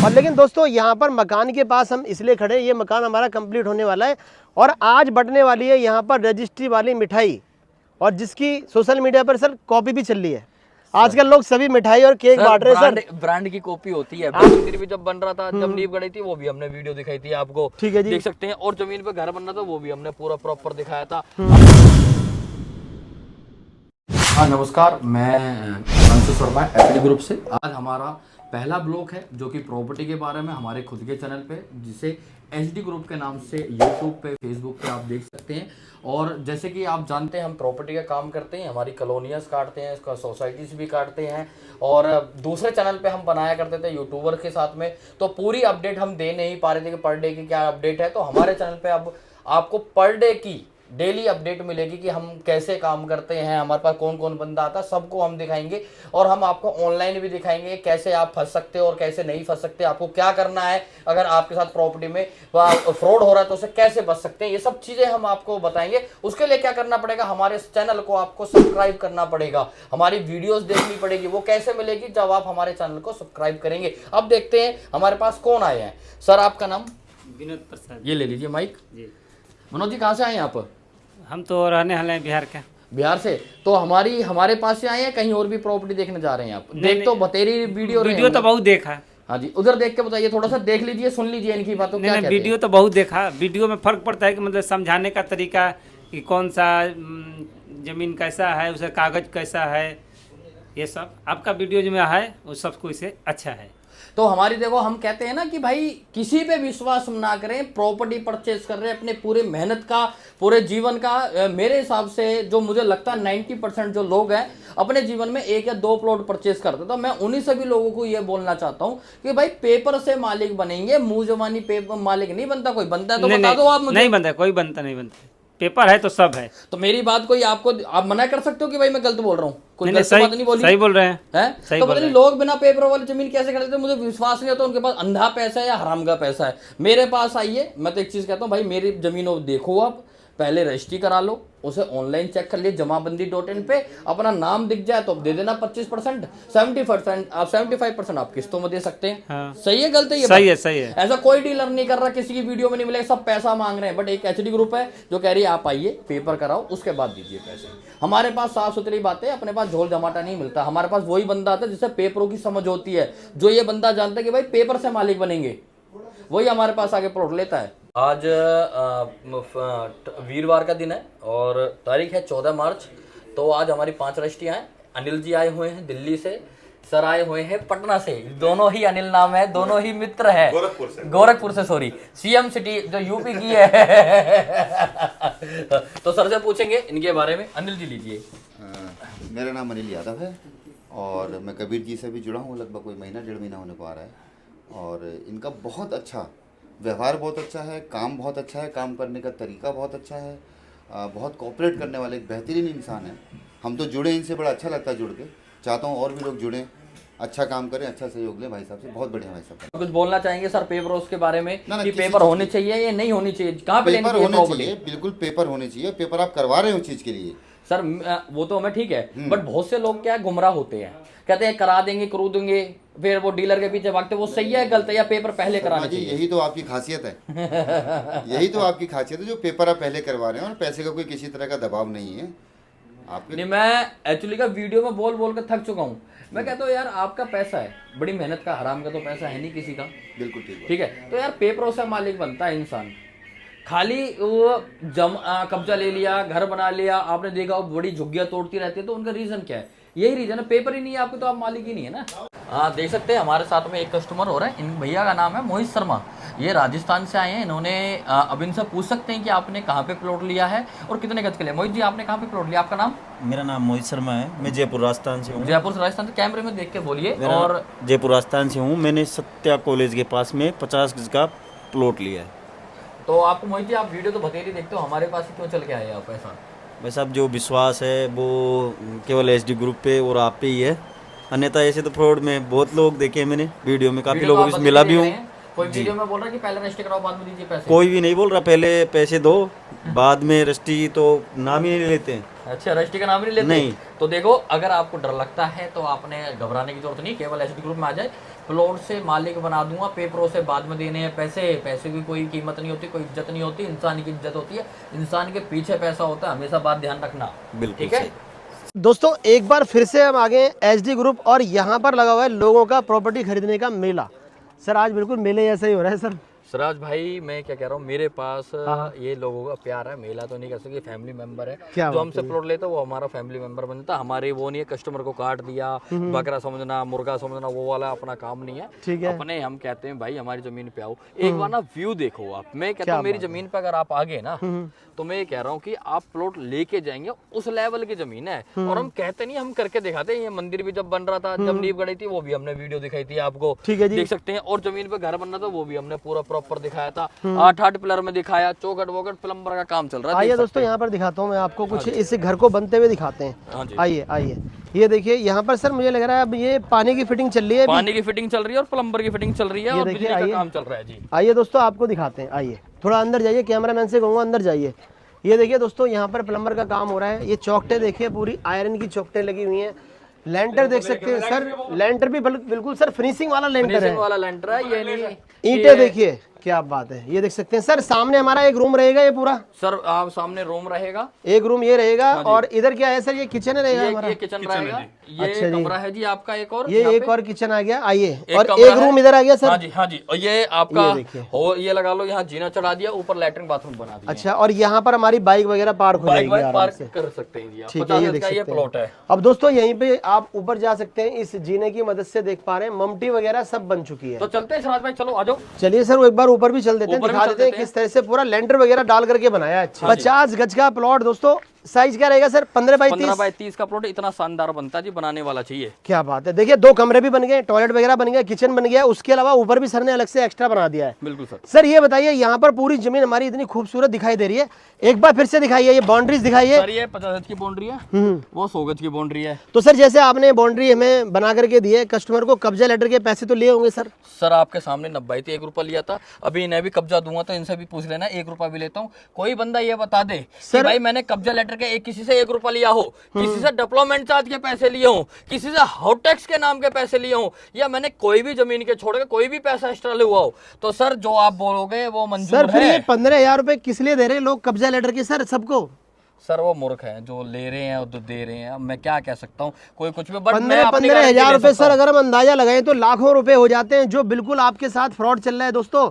और लेकिन दोस्तों यहाँ पर मकान के पास हम इसलिए खड़े हैं, ये मकान हमारा कंप्लीट होने वाला है और आज बंटने वाली है यहाँ पर रजिस्ट्री वाली मिठाई, और जिसकी सोशल मीडिया पर सर कॉपी भी चल रही है। आजकल लोग सभी मिठाई और केक बांट रहे हैं सर। ब्रांड की कॉपी होती है। मंदिर भी जब बन रहा था, जब नींव गड़ी थी, वो भी हमने वीडियो दिखाई थी आपको, ठीक है जी, देख सकते हैं। और जमीन पे घर बन रहा था, वो भी हमने पूरा प्रॉपर दिखाया था। हाँ नमस्कार, मैं अंशु शर्मा एचडी ग्रुप से। आज हमारा पहला ब्लॉग है जो कि प्रॉपर्टी के बारे में हमारे खुद के चैनल पे, जिसे एचडी ग्रुप के नाम से यूट्यूब पे, फेसबुक पे आप देख सकते हैं। और जैसे कि आप जानते हैं, हम प्रॉपर्टी का काम करते हैं, हमारी कॉलोनियाज काटते हैं, इसका सोसाइटीज भी काटते हैं। और दूसरे चैनल पे हम बनाया करते थे यूट्यूबर के साथ में, तो पूरी अपडेट हम दे नहीं पा रहे थे कि पर डे की क्या अपडेट है। तो हमारे चैनल पे अब आपको पर डे की डेली अपडेट मिलेगी कि हम कैसे काम करते हैं, हमारे पास कौन कौन बंदा आता है, सबको हम दिखाएंगे। और हम आपको ऑनलाइन भी दिखाएंगे कैसे आप फंस सकते हो और कैसे नहीं फंस सकते, आपको क्या करना है अगर आपके साथ प्रॉपर्टी में फ्रॉड हो रहा है तो उसे कैसे बच सकते हैं, ये सब चीजें हम आपको बताएंगे। उसके लिए क्या करना पड़ेगा, हमारे चैनल को आपको सब्सक्राइब करना पड़ेगा, हमारी वीडियोस देखनी पड़ेगी। वो कैसे मिलेगी, जब आप हमारे चैनल को सब्सक्राइब करेंगे। अब देखते हैं हमारे पास कौन आए हैं। सर आपका नाम? विनोद प्रसाद। ये ले लीजिए माइक जी, मनोज जी, कहाँ से आए हैं आप? हम तो रहने वाले हैं बिहार के। बिहार से। तो हमारे पास से आए हैं, कहीं और भी प्रॉपर्टी देखने जा रहे हैं आप? देख तो बतेरी वीडियो तो बहुत देखा। हाँ जी, उधर देख के बताइए, थोड़ा सा देख लीजिए, सुन लीजिए इनकी बातों। क्या कहते हैं? वीडियो तो बहुत देखा। वीडियो में फर्क पड़ता है कि मतलब समझाने का तरीका, कि कौन सा जमीन कैसा है, उसका कागज कैसा है, ये सब आपका वीडियो जो में है वो सब कुछ से अच्छा है। तो हमारी देखो, हम कहते हैं ना कि भाई किसी पे विश्वास ना करें। प्रॉपर्टी परचेज कर रहे हैं अपने पूरे मेहनत का, पूरे जीवन का। मेरे हिसाब से जो मुझे लगता है 90% जो लोग हैं अपने जीवन में 1 या 2 प्लॉट परचेज करते। तो मैं उन्हीं सभी लोगों को ये बोलना चाहता हूँ कि भाई पेपर से मालिक बनेंगे, मुंह जबानी पेपर मालिक नहीं बनता। कोई बनता है तो बता दो आप मुझे। नहीं बनता, कोई बनता नहीं बनता। पेपर है तो सब है। तो मेरी बात कोई आपको, आप मना कर सकते हो कि भाई मैं गलत बोल रहा हूँ? कोई गलत सही, बात नहीं बोली? सही बोल रहे हैं। तो पता नहीं लोग बिना पेपर वाली जमीन कैसे खरीदते हैं, मुझे विश्वास नहीं होता। उनके पास अंधा पैसा है या हराम का पैसा है। मेरे पास आइए, मैं तो एक चीज कहता हूँ भाई, मेरी जमीन देखो, आप पहले रजिस्ट्री करा लो, उसे ऑनलाइन चेक कर लिए जमाबंदी.in पे, अपना नाम दिख जाए तो दे देना 25%, 70% आप 75% आप किस्तों में दे सकते हैं। हाँ। सही है गलत है? ये सही है, सही है। ऐसा कोई डीलर नहीं कर रहा, किसी की वीडियो में नहीं मिलेगा, सब पैसा मांग रहे हैं। बट एक एचडी ग्रुप है जो कह रही है आप आइए, पेपर कराओ, उसके बाद दीजिए पैसे। हमारे पास साफ सुथरी बातें, अपने पास झोल जमाटा नहीं मिलता। हमारे पास वही बंदा आता है जिससे पेपरों की समझ होती है, जो ये बंदा जानता है कि भाई पेपर से मालिक बनेंगे, वही हमारे पास आगे प्लॉट लेता है। आज वीरवार का दिन है और तारीख है 14 मार्च। तो आज हमारी 5 रजिस्ट्रियाँ हैं। अनिल जी आए हुए हैं दिल्ली से, सर आए हुए हैं पटना से। दोनों ही अनिल नाम है, दोनों ही मित्र है। गोरखपुर से सॉरी, सीएम सिटी जो यूपी की है। तो सर से पूछेंगे इनके बारे में। अनिल जी लीजिए। मेरा नाम अनिल यादव है और मैं कबीर जी से भी जुड़ा हूँ, लगभग कोई महीना 1.5 महीना होने को आ रहा है। और इनका बहुत अच्छा व्यवहार, बहुत अच्छा है, काम बहुत अच्छा है, काम करने का तरीका बहुत अच्छा है, बहुत कोऑपरेट करने वाले एक बेहतरीन इंसान है। हम तो जुड़े, इनसे बड़ा अच्छा लगता है जुड़ के। चाहता हूँ और भी लोग जुड़ें, अच्छा काम करें, अच्छा सहयोग लें। भाई साहब से बहुत बढ़िया भाई साहब। कुछ बोलना चाहेंगे सर पेपर उसके बारे में ना, कि पेपर होने चाहिए या नहीं होनी चाहिए? कहाँ पे पेपर होने चाहिए, बिल्कुल पेपर होने चाहिए। पेपर आप करवा रहे हो चीज़ के लिए सर, वो तो हमें ठीक है, बट बहुत से लोग क्या गुमराह होते हैं, कहते हैं करा देंगे, करू देंगे, फिर वो डीलर के पीछे भागते। वो सही है गलत है, या पेपर पहले कराना चाहिए? यही तो आपकी खासियत है। यही तो आपकी खासियत है, जो पेपर आप पहले करवा रहे हैं और पैसे का कोई किसी तरह का दबाव नहीं है आपके। नहीं, मैं एक्चुअली का वीडियो में बोल बोल कर थक चुका हूँ। मैं कहता हूँ यार आपका पैसा है, बड़ी मेहनत का, हराम का तो पैसा है नहीं किसी का। बिल्कुल ठीक है। तो यार पेपरों से मालिक बनता है इंसान। खाली वो कब्जा ले लिया, घर बना लिया, आपने देखा वो बड़ी झुग्गियां तोड़ती रहती है, तो उनका रीजन क्या है? यही रीजन है, पेपर ही नहीं है आपको तो आप मालिक ही नहीं है ना। हाँ, देख सकते हैं हमारे साथ में एक कस्टमर हो रहा है। इन भैया का नाम है मोहित शर्मा, ये राजस्थान से आए हैं। इन्होंने अब इनसे पूछ सकते हैं कि आपने कहाँ पे प्लॉट लिया है और कितने गज के लिए। मोहित जी, आपने कहाँ पे प्लॉट लिया? आपका नाम? मेरा नाम मोहित शर्मा है, मैं जयपुर राजस्थान से हूँ। जयपुर से राजस्थान से, कैमरे में देख के बोलिए। और जयपुर राजस्थान से हूँ। मैंने सत्या कॉलेज के पास में 50 गज का प्लॉट लिया है। तो आपको मोहित जी, आप वीडियो तो बतेरी देखते हो, हमारे पास ही क्यों चल के आए आप ऐसा? बस अब जो विश्वास है वो केवल एचडी ग्रुप पे और आप पे ही है, अन्यथा ऐसे तो फ्रॉड में बहुत लोग देखे हैं मैंने, वीडियो में काफ़ी लोगों से मिला भी हूँ। कोई वीडियो में बोल रहा है कि पहले रजिस्ट्री कराओ बाद में दीजिए पैसे? कोई भी नहीं बोल रहा पहले पैसे दो बाद में रजिस्ट्री, तो नाम ही नहीं लेते हैं। अच्छा, रजिस्ट्री का नाम नहीं लेते? नहीं। तो देखो, अगर आपको डर लगता है तो आपने घबराने की जरूरत नहीं, केवल एचडी ग्रुप में आ जाए, प्लॉट से मालिक बना दूंगा, पेपरों से बाद में देने हैं पैसे, पैसे की कोई कीमत नहीं होती, कोई इज्जत नहीं होती, इंसान की इज्जत होती है, इंसान के पीछे पैसा होता है, हमेशा बात ध्यान रखना। बिल्कुल ठीक है। दोस्तों एक बार फिर से हम आ गए एचडी ग्रुप और यहाँ पर लगा हुआ है लोगों का प्रॉपर्टी खरीदने का मेला। सर आज बिल्कुल मेले जैसा ही हो रहा है सर। सिराज भाई मैं क्या कह रहा हूँ, मेरे पास ये लोगों का प्यार है, मेला तो नहीं कह सकते, फैमिली मेंबर है। क्या जो हमसे प्लॉट लेता है वो हमारा फैमिली मेंबर बन जाता है। हमारे वो नहीं है कस्टमर को काट दिया, बकरा समझना, मुर्गा समझना, वो वाला अपना काम नहीं है। ठीक है। अपने हम कहते हैं भाई हमारी जमीन पे आओ, एक बार ना व्यू देखो आप। मैं कहता हूँ मेरी जमीन पे अगर आप आ गए ना तो मैं ये कह रहा हूँ कि आप प्लॉट लेके जाएंगे, उस लेवल की जमीन है। और हम कहते नहीं, हम करके दिखाते हैं। ये मंदिर भी जब बन रहा था, जब नींव गड़ी थी, वो भी हमने वीडियो दिखाई थी आपको, ठीक है जी। देख सकते हैं। और जमीन पे घर बन रहा था वो भी हमने पूरा प्रॉपर दिखाया था, 8 पिलर में दिखाया, चौखट वोकट प्लम्बर का काम चल रहा है। आइए दोस्तों यहाँ पर दिखाता हूँ मैं आपको कुछ इस घर को बनते हुए दिखाते हैं। आइए आइए ये देखिए यहाँ पर सर मुझे लग रहा है अब ये पानी की फिटिंग चल रही है, पानी की फिटिंग चल रही है और प्लम्बर की फिटिंग चल रही है और बिजली का काम चल रहा है जी। आइए दोस्तों आपको दिखाते हैं। आइए थोड़ा अंदर जाइए, कैमरामैन से कहूँगा अंदर जाइए। ये देखिए दोस्तों यहाँ पर प्लम्बर का काम हो रहा है। ये चौकटें देखिए, पूरी आयरन की चौकटें लगी हुई हैं। लेंटर देख सकते हैं सर, लेंटर भी बिल्कुल सर फिनिशिंग वाला लेंटर है, वाला लेंटर है ये नहीं। ईंटें देखिए क्या बात है, ये देख सकते हैं सर। सामने हमारा एक रूम रहेगा ये पूरा, सर आप सामने रूम रहेगा, एक रूम ये रहेगा। और इधर क्या है सर, ये किचन रहेगा हमारा, ये किचन रहेगा, ये अच्छा जी। कमरा है जी आपका एक और, ये एक और किचन आ गया। आइए और कमरा एक रूम इधर आ गया सर। हाँ जी हाँ जी। और ये आपका ये देखिए। और ये लगा लो, यहाँ जीना चढ़ा दिया, ऊपर लैट्रिन बाथरूम बना दिया। अच्छा और यहाँ पर हमारी बाइक वगैरह पार्क हो जाएगी बाइक आराम पार्क से। कर सकते हैं जी आप। ठीक है, ये देख ये सकते प्लॉट हैं। है। अब दोस्तों यहीं पे आप ऊपर जा सकते हैं, इस जीने की मदद से देख पा रहे हैं ममटी वगैरह सब बन चुकी है। तो चलते हैं सिराज भाई, चलो आ जाओ। चलिए सर एक बार ऊपर भी चल देते हैं, ऊपर भी दिखा चल देते हैं देते किस तरह से पूरा लेंटर वगैरह डाल करके बनाया है। अच्छा 50 गज का प्लॉट दोस्तों, साइज क्या रहेगा सर? 15 बाई 30 का प्लॉट इतना शानदार बनता है जी, बनाने वाला चाहिए। क्या बात है। देखिए 2 कमरे भी बन गए, टॉयलेट वगैरह बन गया, किचन बन गया, उसके अलावा ऊपर भी सर ने अलग से एक्स्ट्रा बना दिया है। बिल्कुल सर। सर ये बताइए यहाँ पर पूरी जमीन हमारी इतनी खूबसूरत दिखाई दे रही है, एक बार फिर से दिखाइए, ये बाउंड्रीज दिखाइए। सर ये 50 गज की बाउंड्री है, वो 100 गज की बाउंड्री है। तो सर जैसे आपने बाउंड्री हमें बना करके दी है, कस्टमर को कब्जा लेटर के पैसे तो लिए होंगे सर? सर आपके सामने 90 थी, 1 रुपया लिया था। अभी इन्हें भी कब्जा दूंगा तो इनसे भी पूछ लेना, 1 रुपया भी लेता हूँ। कोई बंदा ये बता दे कि भाई मैंने कब्जा लेटर के किसी से 1 रुपया लिया हो, किसी से डेवलपमेंट चार्ज के पैसे लिए हो, किसी से हाउस टैक्स के नाम के पैसे लिए हो, या मैंने कोई भी जमीन के छोड़ के कोई भी पैसा एक्स्ट्रा लिया हो, तो सर जो आप बोलोगे वो मंजूर सर फिर है। ये 15,000 रुपए किस लिए दे रहे हैं लोग कब्जा लेटर के सर सबको? सर वो मूर्ख हैं जो ले रहे हैं और जो दे रहे हैं। अब मैं क्या कह सकता हूँ, कोई कुछ भी, बट मैं 15,000 रुपए सर अगर हम अंदाजा लगाएं तो लाखों रुपए हो जाते हैं, जो बिल्कुल आपके साथ फ्रॉड चल रहा है दोस्तों।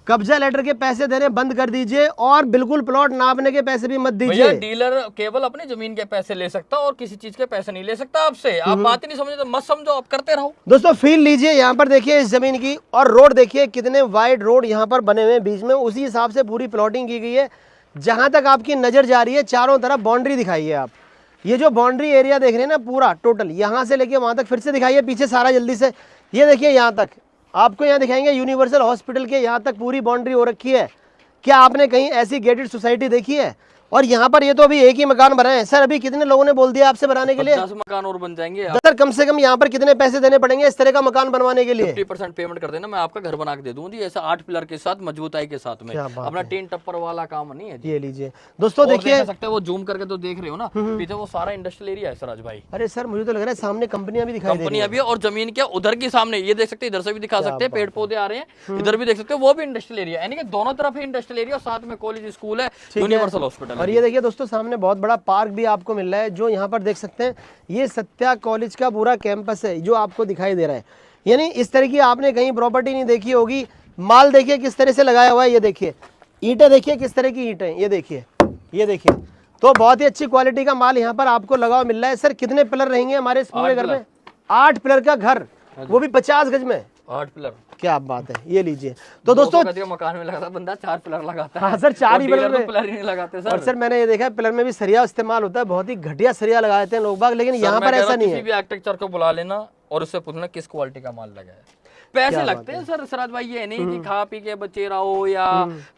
कब्जा लेटर के पैसे देने बंद कर दीजिए और बिल्कुल प्लॉट नापने के पैसे भी मत दीजिए। डीलर केवल अपनी जमीन के पैसे ले सकता और किसी चीज के पैसे नहीं ले सकता आपसे। आप बात ही नहीं समझे तो मत समझो, आप करते रहो। दोस्तों फील लीजिए, यहाँ पर देखिए इस जमीन की, और रोड देखिए कितने वाइड रोड यहाँ पर बने हुए हैं बीच में, उसी हिसाब से पूरी प्लॉटिंग की गई है। जहां तक आपकी नजर जा रही है चारों तरफ बाउंड्री दिखाइए आप। ये जो बाउंड्री एरिया देख रहे हैं ना पूरा टोटल, यहाँ से लेके वहां तक फिर से दिखाइए पीछे सारा जल्दी से। ये देखिए यहाँ तक आपको यहाँ दिखाएंगे यूनिवर्सल हॉस्पिटल के यहाँ तक पूरी बाउंड्री हो रखी है। क्या आपने कहीं ऐसी गेटेड सोसाइटी देखी है? और यहाँ पर ये तो अभी एक ही मकान बना है सर, अभी कितने लोगों ने बोल दिया आपसे बनाने के लिए? 10 मकान और बन जाएंगे। सर कम से कम यहाँ पर कितने पैसे देने पड़ेंगे इस तरह का मकान बनवाने के लिए? 50% पेमेंट कर देना, मैं आपका घर बना के दे दूंगा जी, ऐसा 8 पिलर के साथ, मजबूताई के साथ में। अपना टीन टप्पर वाला काम नहीं है जी। ये लीजिए दोस्तों, देखिए सकते हैं वो जूम करके तो देख रहे हो ना, पीछे वो सारा इंडस्ट्रियल एरिया है सराज भाई। अरे सर मुझे तो लग रहा है सामने कंपनियां भी दिखाई दे रही हैं। कंपनियां भी, और जमीन क्या उधर के सामने ये देख सकते हैं, इधर से भी दिखा सकते हैं, पेड़ पौधे आ रहे हैं, इधर भी देख सकते हैं, वो भी इंडस्ट्रियल एरिया, यानी कि दोनों तरफ ही इंडस्ट्रियल एरिया, साथ में कॉलेज स्कूल है, यूनिवर्सल हॉस्पिटल। और ये देखिए दोस्तों सामने बहुत बड़ा पार्क भी आपको मिल रहा है, जो यहाँ पर देख सकते हैं ये सत्या कॉलेज का पूरा कैंपस है जो आपको दिखाई दे रहा है। यानी इस तरह की आपने कहीं प्रॉपर्टी नहीं देखी होगी। माल देखिए किस तरह से लगाया हुआ है, ये देखिए ईंटें देखिए किस तरह की ईंटें, ये देखिए तो बहुत ही अच्छी क्वालिटी का माल यहाँ पर आपको लगा हुआ मिल रहा है। सर कितने पिलर रहेंगे हमारे इस पूरे घर में? 8 पिलर का घर, वो भी 50 गज में। 8 पिलर, क्या बात है। ये लीजिए तो दोस्तों मकान में लगाता बंदा 4 पिलर लगाता है। हाँ सर 4 ही पिलर में, पिलर ही नहीं लगाते सर। और सर मैंने ये देखा है पिलर में भी सरिया इस्तेमाल होता है, बहुत ही घटिया सरिया लगा देते हैं लोग बाग, लेकिन यहाँ पर ऐसा नहीं है। किसी भी आर्किटेक्चर को बुला लेना और उससे पूछना किस क्वालिटी का माल लगा है। पैसे लगते हैं सर सराज भाई, ये नहीं कि खा पी के बचे रहो या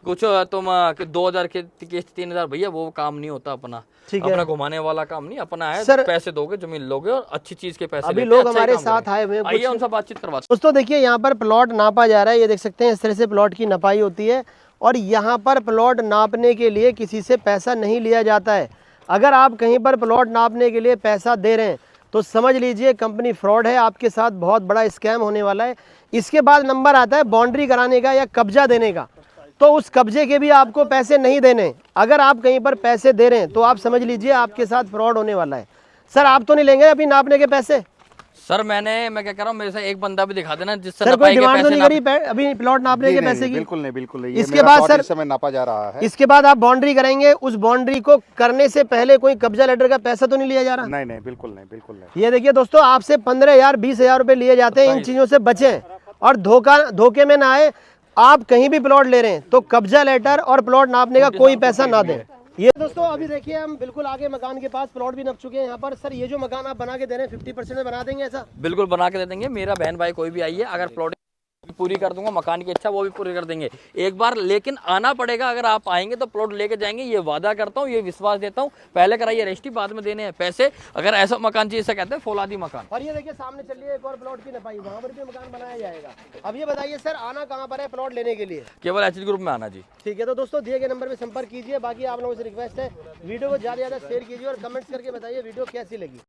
कुछ तुम 2000 के किस्त 3000, भैया वो काम नहीं होता अपना। अपना घुमाने वाला काम नहीं अपना है सर। पैसे दोगे, जमीन लोगे और अच्छी चीज के पैसे अभी लोग हमारे साथ आए हुए, आइए उनसे बातचीत करवाते। दोस्तों देखिए यहाँ पर प्लॉट नापा जा रहा है, ये देख सकते हैं इस तरह से प्लॉट की नपाई होती है। और यहाँ पर प्लॉट नापने के लिए किसी से पैसा नहीं लिया जाता है। अगर आप कहीं पर प्लॉट नापने के लिए पैसा दे रहे हैं तो समझ लीजिए कंपनी फ्रॉड है, आपके साथ बहुत बड़ा स्कैम होने वाला है। इसके बाद नंबर आता है बाउंड्री कराने का या कब्जा देने का, तो उस कब्जे के भी आपको पैसे नहीं देने। अगर आप कहीं पर पैसे दे रहे हैं तो आप समझ लीजिए आपके साथ फ्रॉड होने वाला है। सर आप तो नहीं लेंगे अभी नापने के पैसे? सर मैं क्या कह रहा हूँ, मेरे से एक बंदा भी दिखा देना जिससे सर कोई नपाई के डिमांड तो पैसे नहीं करी अभी प्लॉट नापने के पैसे की? बिल्कुल नहीं, बिल्कुल नहीं। ये इसके मेरा बाद प्लॉट सर इस समय नापा जा रहा है। इसके बाद आप बाउंड्री करेंगे, उस बाउंड्री को करने से पहले कोई कब्जा लेटर का पैसा तो नहीं लिया जा रहा? नहीं नहीं, बिल्कुल नहीं, बिल्कुल नहीं। ये देखिए दोस्तों, आपसे 15,000 20,000 रुपए लिए जाते हैं। इन चीजों से बचें और धोखे में ना आए। आप कहीं भी प्लॉट ले रहे हैं तो कब्जा लेटर और प्लॉट नापने का कोई पैसा ना दें। ये दोस्तों अभी देखिए हम बिल्कुल आगे मकान के पास प्लॉट भी नप चुके हैं यहाँ पर। सर ये जो मकान आप बना के दे रहे हैं 50% में बना देंगे ऐसा? बिल्कुल बना के दे देंगे। मेरा बहन भाई कोई भी आइए, अगर प्लॉट पूरी कर दूंगा, मकान की इच्छा वो भी पूरी कर देंगे एक बार। लेकिन आना पड़ेगा, अगर आप आएंगे तो प्लॉट लेके जाएंगे, ये वादा करता हूँ, ये विश्वास देता हूँ। पहले कराइए रजिस्ट्री, बाद में देने हैं पैसे। अगर ऐसा मकान चाहिए, इसे कहते हैं फौलादी मकान। और ये देखिए सामने चलिए एक और प्लॉट की नपाई, वहाँ पर भी मकान बनाया जाएगा। अब ये बताइए सर आना कहाँ पर है प्लॉट लेने के लिए? केवल एचडी ग्रुप में आना जी। ठीक है, तो दोस्तों दिए गए नंबर पे संपर्क कीजिए। बाकी आप लोगों से रिक्वेस्ट है वीडियो को ज़्यादा से ज़्यादा शेयर कीजिए और कमेंट्स करके बताइए वीडियो कैसी लगी।